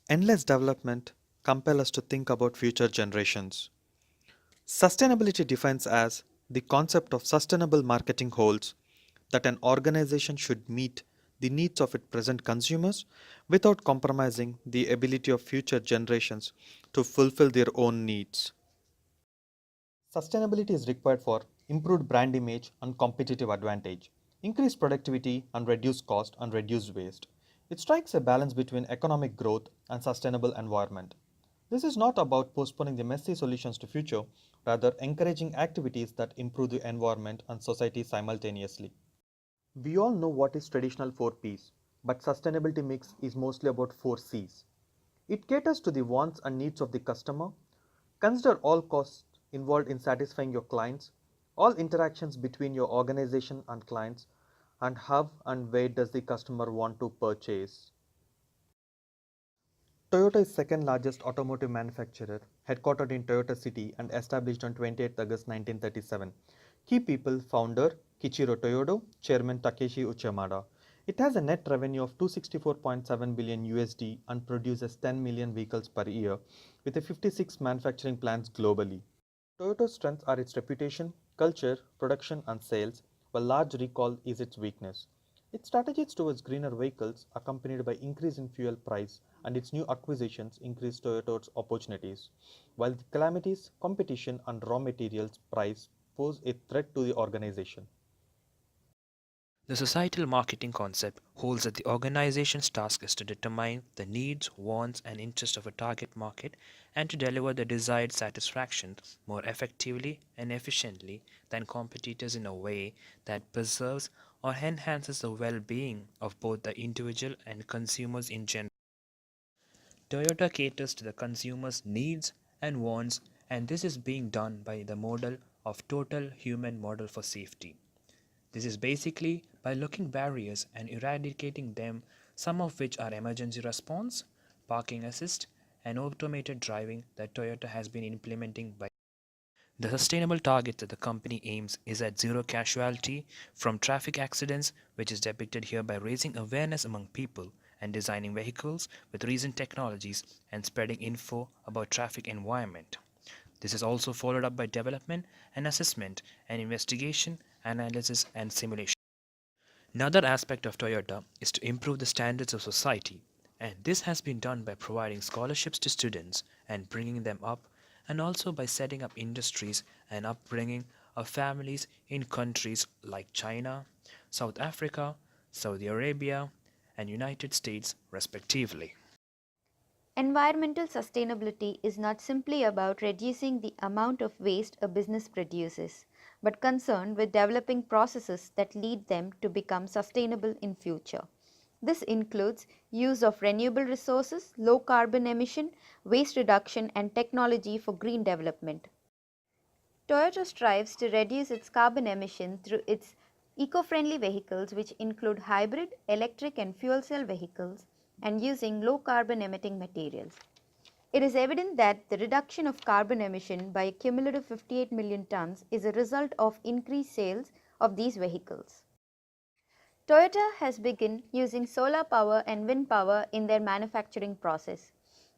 Endless development compel us to think about future generations. Sustainability defines as the concept of sustainable marketing holds that an organization should meet the needs of its present consumers without compromising the ability of future generations to fulfill their own needs. Sustainability is required for improved brand image and competitive advantage, increased productivity and reduced cost and reduced waste. It strikes a balance between economic growth and sustainable environment. This is not about postponing the messy solutions to future, rather encouraging activities that improve the environment and society simultaneously. We all know what is traditional 4 Ps, but sustainability mix is mostly about 4 Cs. It caters to the wants and needs of the customer. Consider all costs involved in satisfying your clients, all interactions between your organization and clients, and how and where does the customer want to purchase. Toyota is second largest automotive manufacturer, headquartered in Toyota City and established on 28 August 1937. Key people founder Kichiro Toyoda, chairman Takeshi Uchemada. It has a net revenue of 264.7 billion USD and produces 10 million vehicles per year with 56 manufacturing plants globally. Toyota's strengths are its reputation, culture, production and sales, while large recall is its weakness. Its strategies towards greener vehicles, accompanied by increase in fuel price and its new acquisitions, increase Toyota's opportunities, while the calamities, competition and raw materials price pose a threat to the organization. The societal marketing concept holds that the organization's task is to determine the needs, wants, and interests of a target market and to deliver the desired satisfaction more effectively and efficiently than competitors in a way that preserves or enhances the well being of both the individual and consumers in general. Toyota caters to the consumer's needs and wants, and this is being done by the model of total human model for safety. This is basically by looking barriers and eradicating them, some of which are emergency response, parking assist, and automated driving that Toyota has been implementing by. The sustainable target that the company aims is at zero casualty from traffic accidents, which is depicted here by raising awareness among people and designing vehicles with recent technologies and spreading info about traffic environment. This is also followed up by development and assessment and investigation, analysis and simulation. Another aspect of Toyota is to improve the standards of society, and this has been done by providing scholarships to students and bringing them up, and also by setting up industries and upbringing of families in countries like China, South Africa, Saudi Arabia, and United States, respectively. Environmental sustainability is not simply about reducing the amount of waste a business produces, but concerned with developing processes that lead them to become sustainable in future. This includes use of renewable resources, low carbon emission, waste reduction and technology for green development. Toyota strives to reduce its carbon emission through its eco-friendly vehicles which include hybrid, electric and fuel cell vehicles and using low carbon emitting materials. It is evident that the reduction of carbon emission by a cumulative 58 million tons is a result of increased sales of these vehicles. Toyota has begun using solar power and wind power in their manufacturing process.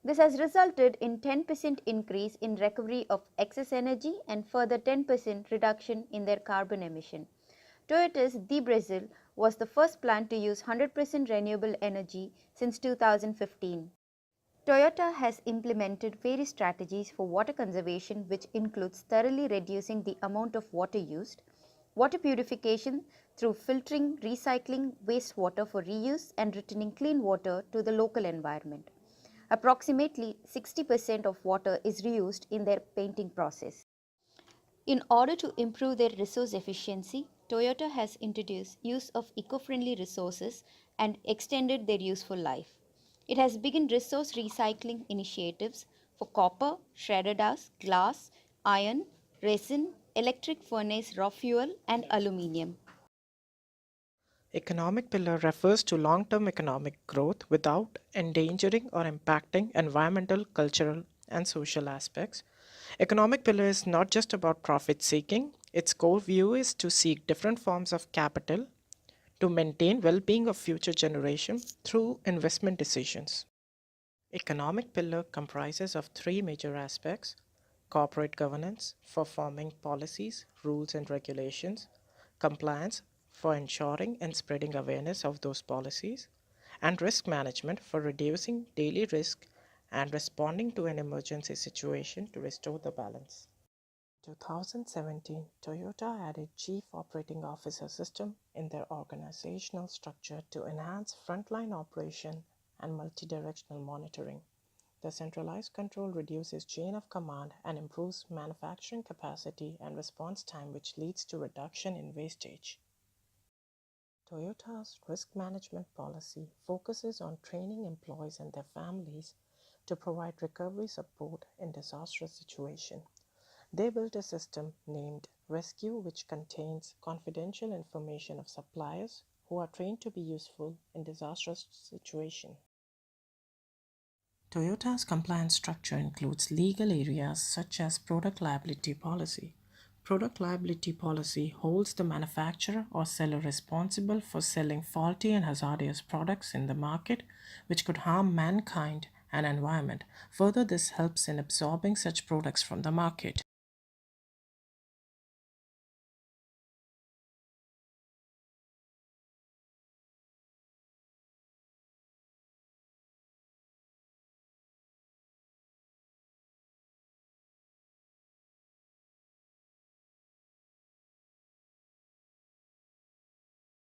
This has resulted in 10% increase in recovery of excess energy and further 10% reduction in their carbon emission. Toyota's De Brazil was the first plant to use 100% renewable energy since 2015. Toyota has implemented various strategies for water conservation which includes thoroughly reducing the amount of water used, water purification through filtering, recycling wastewater for reuse and returning clean water to the local environment. Approximately 60% of water is reused in their painting process. In order to improve their resource efficiency, Toyota has introduced use of eco-friendly resources and extended their useful life. It has begun resource recycling initiatives for copper, shredded glass, iron, resin, electric furnace raw fuel and aluminium. Economic pillar refers to long term economic growth without endangering or impacting environmental, cultural, and social aspects. Economic pillar is not just about profit seeking, its core view is to seek different forms of capital to maintain well being of future generations through investment decisions. Economic pillar comprises of three major aspects: corporate governance for forming policies, rules and regulations, compliance for ensuring and spreading awareness of those policies, and risk management for reducing daily risk and responding to an emergency situation to restore the balance. 2017, Toyota added Chief Operating Officer system in their organizational structure to enhance frontline operation and multi-directional monitoring. The centralized control reduces chain of command and improves manufacturing capacity and response time, which leads to reduction in wastage. Toyota's risk management policy focuses on training employees and their families to provide recovery support in disastrous situations. They built a system named Rescue, which contains confidential information of suppliers who are trained to be useful in disastrous situations. Toyota's compliance structure includes legal areas such as product liability policy. Product liability policy holds the manufacturer or seller responsible for selling faulty and hazardous products in the market which could harm mankind and environment. Further, this helps in absorbing such products from the market.